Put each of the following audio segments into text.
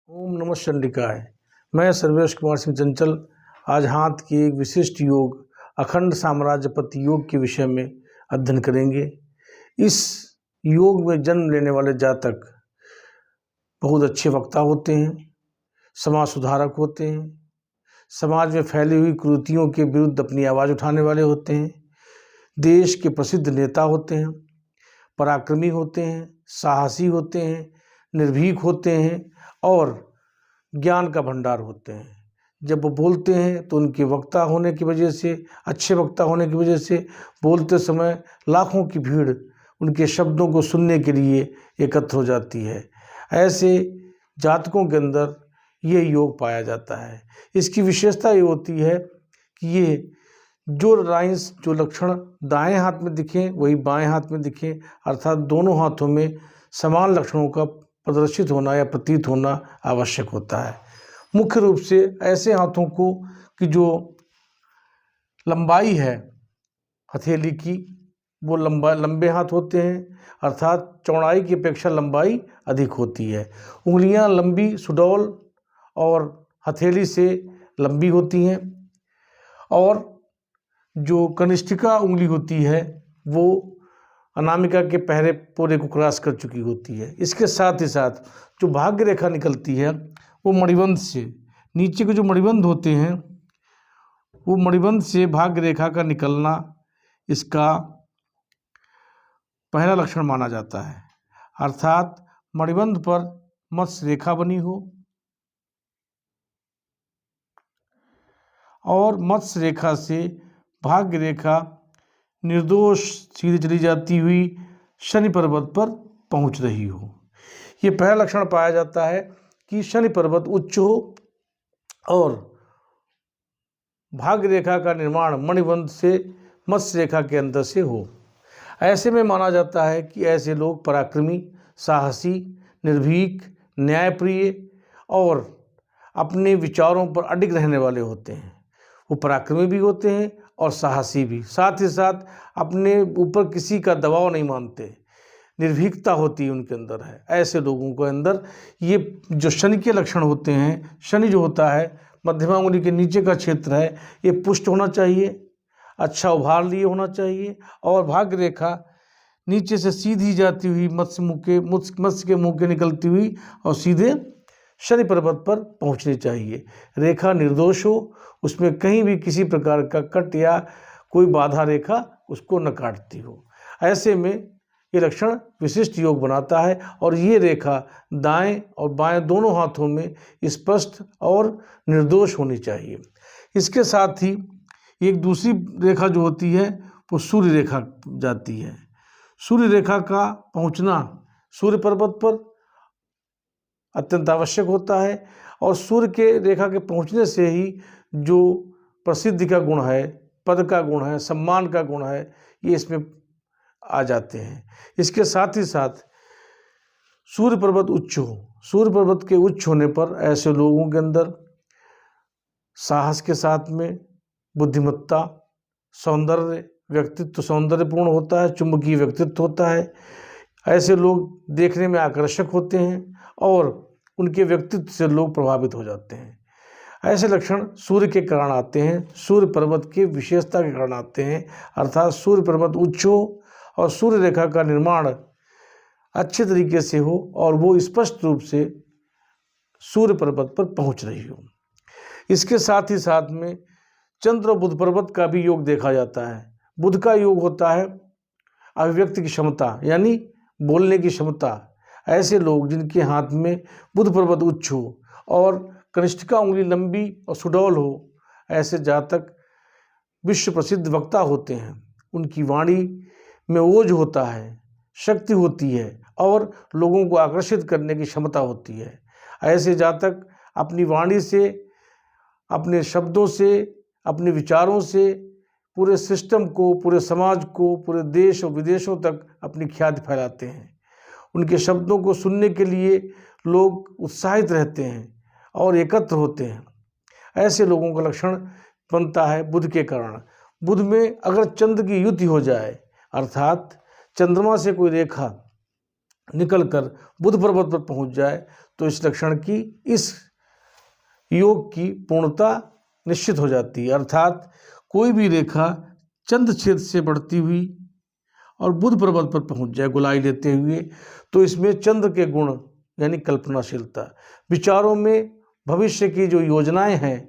ओम नमः चंडिकाय। मैं सर्वेश कुमार सिंह चंचल आज हाथ की एक विशिष्ट योग अखंड साम्राज्यपति योग के विषय में अध्ययन करेंगे। इस योग में जन्म लेने वाले जातक बहुत अच्छे वक्ता होते हैं, समाज सुधारक होते हैं, समाज में फैली हुई कुरीतियों के विरुद्ध अपनी आवाज़ उठाने वाले होते हैं, देश के प्रसिद्ध नेता होते हैं, पराक्रमी होते हैं, साहसी होते हैं, निर्भीक होते हैं और ज्ञान का भंडार होते हैं। जब वो बोलते हैं तो उनके वक्ता होने की वजह से, अच्छे वक्ता होने की वजह से बोलते समय लाखों की भीड़ उनके शब्दों को सुनने के लिए एकत्र हो जाती है। ऐसे जातकों के अंदर ये योग पाया जाता है। इसकी विशेषता ये होती है कि ये जो लक्षण दाएं हाथ में दिखें वही बाएं हाथ में दिखें, अर्थात दोनों हाथों में समान लक्षणों का प्रदर्शित होना या प्रतीत होना आवश्यक होता है। मुख्य रूप से ऐसे हाथों को कि जो लंबाई है हथेली की वो लंबे हाथ होते हैं, अर्थात चौड़ाई की अपेक्षा लंबाई अधिक होती है। उंगलियां लंबी, सुडौल और हथेली से लंबी होती हैं और जो कनिष्ठिका उंगली होती है वो अनामिका के पहले पोरे को क्रॉस कर चुकी होती है। इसके साथ ही साथ जो भाग्य रेखा निकलती है वो मणिबंध से, नीचे के जो मणिबंध होते हैं वो मणिबंध से भाग्य रेखा का निकलना इसका पहला लक्षण माना जाता है। अर्थात मणिबंध पर मत्स्य रेखा बनी हो और मत्स्य रेखा से भाग्य रेखा निर्दोष सीधे चली जाती हुई शनि पर्वत पर पहुंच रही हो। ये पहला लक्षण पाया जाता है कि शनि पर्वत उच्च हो और भाग्य रेखा का निर्माण मणिबंध से मत्स्य रेखा के अंदर से हो। ऐसे में माना जाता है कि ऐसे लोग पराक्रमी, साहसी, निर्भीक, न्यायप्रिय और अपने विचारों पर अडिग रहने वाले होते हैं। वो पराक्रमी भी होते हैं और साहसी भी, साथ ही साथ अपने ऊपर किसी का दबाव नहीं मानते, निर्भीकता होती है उनके अंदर है। ऐसे लोगों के अंदर ये जो शनि के लक्षण होते हैं, शनि जो होता है मध्यमा उंगली के नीचे का क्षेत्र है, ये पुष्ट होना चाहिए, अच्छा उभार लिए होना चाहिए और भाग्य रेखा नीचे से सीधी जाती हुई मत्स्य के मुँह के निकलती हुई और सीधे शनि पर्वत पर पहुंचनी चाहिए। रेखा निर्दोष हो, उसमें कहीं भी किसी प्रकार का कट या कोई बाधा रेखा उसको न काटती हो। ऐसे में ये लक्षण विशिष्ट योग बनाता है और ये रेखा दाएं और बाएं दोनों हाथों में स्पष्ट और निर्दोष होनी चाहिए। इसके साथ ही एक दूसरी रेखा जो होती है वो सूर्य रेखा जाती है। सूर्य रेखा का पहुंचना सूर्य पर्वत पर अत्यंत आवश्यक होता है और सूर्य के रेखा के पहुंचने से ही जो प्रसिद्धि का गुण है, पद का गुण है, सम्मान का गुण है, ये इसमें आ जाते हैं। इसके साथ ही साथ सूर्य पर्वत उच्च हो, सूर्य पर्वत के उच्च होने पर ऐसे लोगों के अंदर साहस के साथ में बुद्धिमत्ता, सौंदर्य, व्यक्तित्व सौंदर्यपूर्ण होता है, चुंबकीय व्यक्तित्व होता है। ऐसे लोग देखने में आकर्षक होते हैं और उनके व्यक्तित्व से लोग प्रभावित हो जाते हैं। ऐसे लक्षण सूर्य के कारण आते हैं, सूर्य पर्वत की विशेषता के कारण आते हैं, अर्थात सूर्य पर्वत उच्च हो और सूर्य रेखा का निर्माण अच्छे तरीके से हो और वो स्पष्ट रूप से सूर्य पर्वत पर पहुंच रही हो। इसके साथ ही साथ में चंद्र और बुध पर्वत का भी योग देखा जाता है। बुध का योग होता है अभिव्यक्ति की क्षमता, यानी बोलने की क्षमता। ऐसे लोग जिनके हाथ में बुध पर्वत उच्च हो और कनिष्ठिका उंगली लंबी और सुडौल हो, ऐसे जातक विश्व प्रसिद्ध वक्ता होते हैं। उनकी वाणी में ओज होता है, शक्ति होती है और लोगों को आकर्षित करने की क्षमता होती है। ऐसे जातक अपनी वाणी से, अपने शब्दों से, अपने विचारों से पूरे सिस्टम को, पूरे समाज को, पूरे देश और विदेशों तक अपनी ख्याति फैलाते हैं। उनके शब्दों को सुनने के लिए लोग उत्साहित रहते हैं और एकत्र होते हैं। ऐसे लोगों का लक्षण बनता है बुध के कारण। बुध में अगर चंद्र की युति हो जाए, अर्थात चंद्रमा से कोई रेखा निकलकर बुध पर्वत पर पहुंच जाए, तो इस लक्षण की, इस योग की पूर्णता निश्चित हो जाती है। अर्थात कोई भी रेखा चंद्र छेद से बढ़ती हुई और बुध पर्वत पर पहुंच जाए गोलाई लेते हुए, तो इसमें चंद्र के गुण यानी कल्पनाशीलता, विचारों में भविष्य की जो योजनाएं हैं,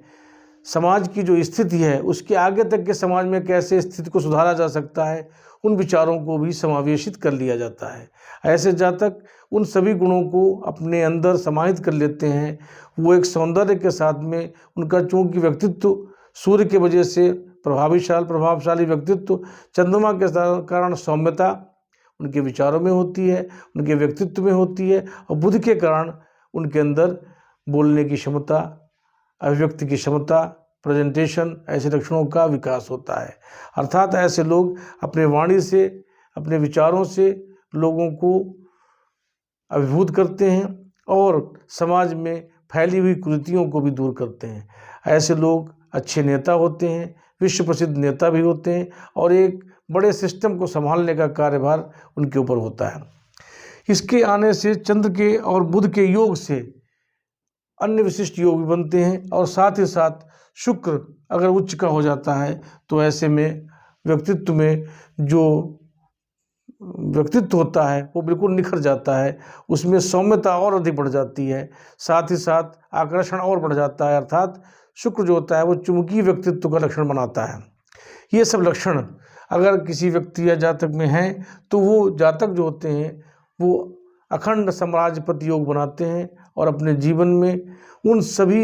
समाज की जो स्थिति है, उसके आगे तक के समाज में कैसे स्थिति को सुधारा जा सकता है, उन विचारों को भी समावेशित कर लिया जाता है। ऐसे जातक उन सभी गुणों को अपने अंदर समाहित कर लेते हैं। वो एक सौंदर्य के साथ में, उनका चूंकि व्यक्तित्व सूर्य के वजह से प्रभावशाली व्यक्तित्व, चंद्रमा के कारण सौम्यता उनके विचारों में होती है, उनके व्यक्तित्व में होती है, और बुध के कारण उनके अंदर बोलने की क्षमता, अभिव्यक्ति की क्षमता, प्रेजेंटेशन, ऐसे लक्षणों का विकास होता है। अर्थात ऐसे लोग अपने वाणी से, अपने विचारों से लोगों को अभिभूत करते हैं और समाज में फैली हुई कुरीतियों को भी दूर करते हैं। ऐसे लोग अच्छे नेता होते हैं, विश्व प्रसिद्ध नेता भी होते हैं, और एक बड़े सिस्टम को संभालने का कार्यभार उनके ऊपर होता है। इसके आने से चंद्र के और बुध के योग से अन्य विशिष्ट योग भी बनते हैं, और साथ ही साथ शुक्र अगर उच्च का हो जाता है तो ऐसे में व्यक्तित्व में जो व्यक्तित्व होता है वो बिल्कुल निखर जाता है, उसमें सौम्यता और अधिक बढ़ जाती है, साथ ही साथ आकर्षण और बढ़ जाता है। अर्थात शुक्र जो होता है वो चुंबकीय व्यक्तित्व का लक्षण बनाता है। ये सब लक्षण अगर किसी व्यक्ति या जातक में हैं तो वो जातक जो होते हैं वो अखंड साम्राज्यपति योग बनाते हैं और अपने जीवन में उन सभी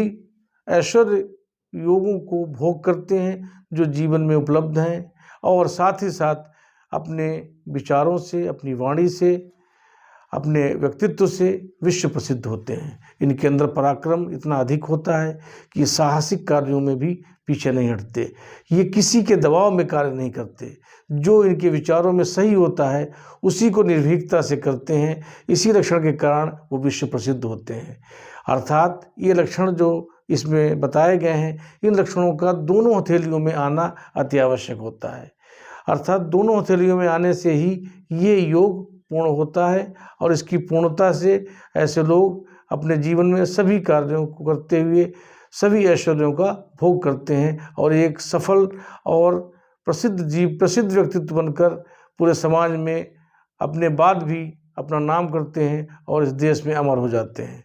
ऐश्वर्य योगों को भोग करते हैं जो जीवन में उपलब्ध हैं, और साथ ही साथ अपने विचारों से, अपनी वाणी से, अपने व्यक्तित्व से विश्व प्रसिद्ध होते हैं। इनके अंदर पराक्रम इतना अधिक होता है कि साहसिक कार्यों में भी पीछे नहीं हटते। ये किसी के दबाव में कार्य नहीं करते, जो इनके विचारों में सही होता है उसी को निर्भीकता से करते हैं। इसी लक्षण के कारण वो विश्व प्रसिद्ध होते हैं। अर्थात ये लक्षण जो इसमें बताए गए हैं, इन लक्षणों का दोनों हथेलियों में आना अति आवश्यक होता है। अर्थात दोनों हथेलियों में आने से ही ये योग पूर्ण होता है, और इसकी पूर्णता से ऐसे लोग अपने जीवन में सभी कार्यों को करते हुए सभी ऐश्वर्यों का भोग करते हैं, और एक सफल और प्रसिद्ध व्यक्तित्व बनकर पूरे समाज में अपने बाद भी अपना नाम करते हैं और इस देश में अमर हो जाते हैं।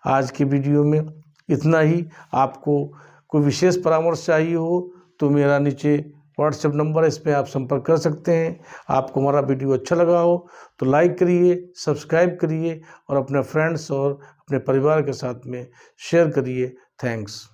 आज की वीडियो में इतना ही। आपको कोई विशेष परामर्श चाहिए हो तो मेरा नीचे व्हाट्सएप नंबर है, इस पर आप संपर्क कर सकते हैं। आपको हमारा वीडियो अच्छा लगा हो तो लाइक करिए, सब्सक्राइब करिए और अपने फ्रेंड्स और अपने परिवार के साथ में शेयर करिए। थैंक्स।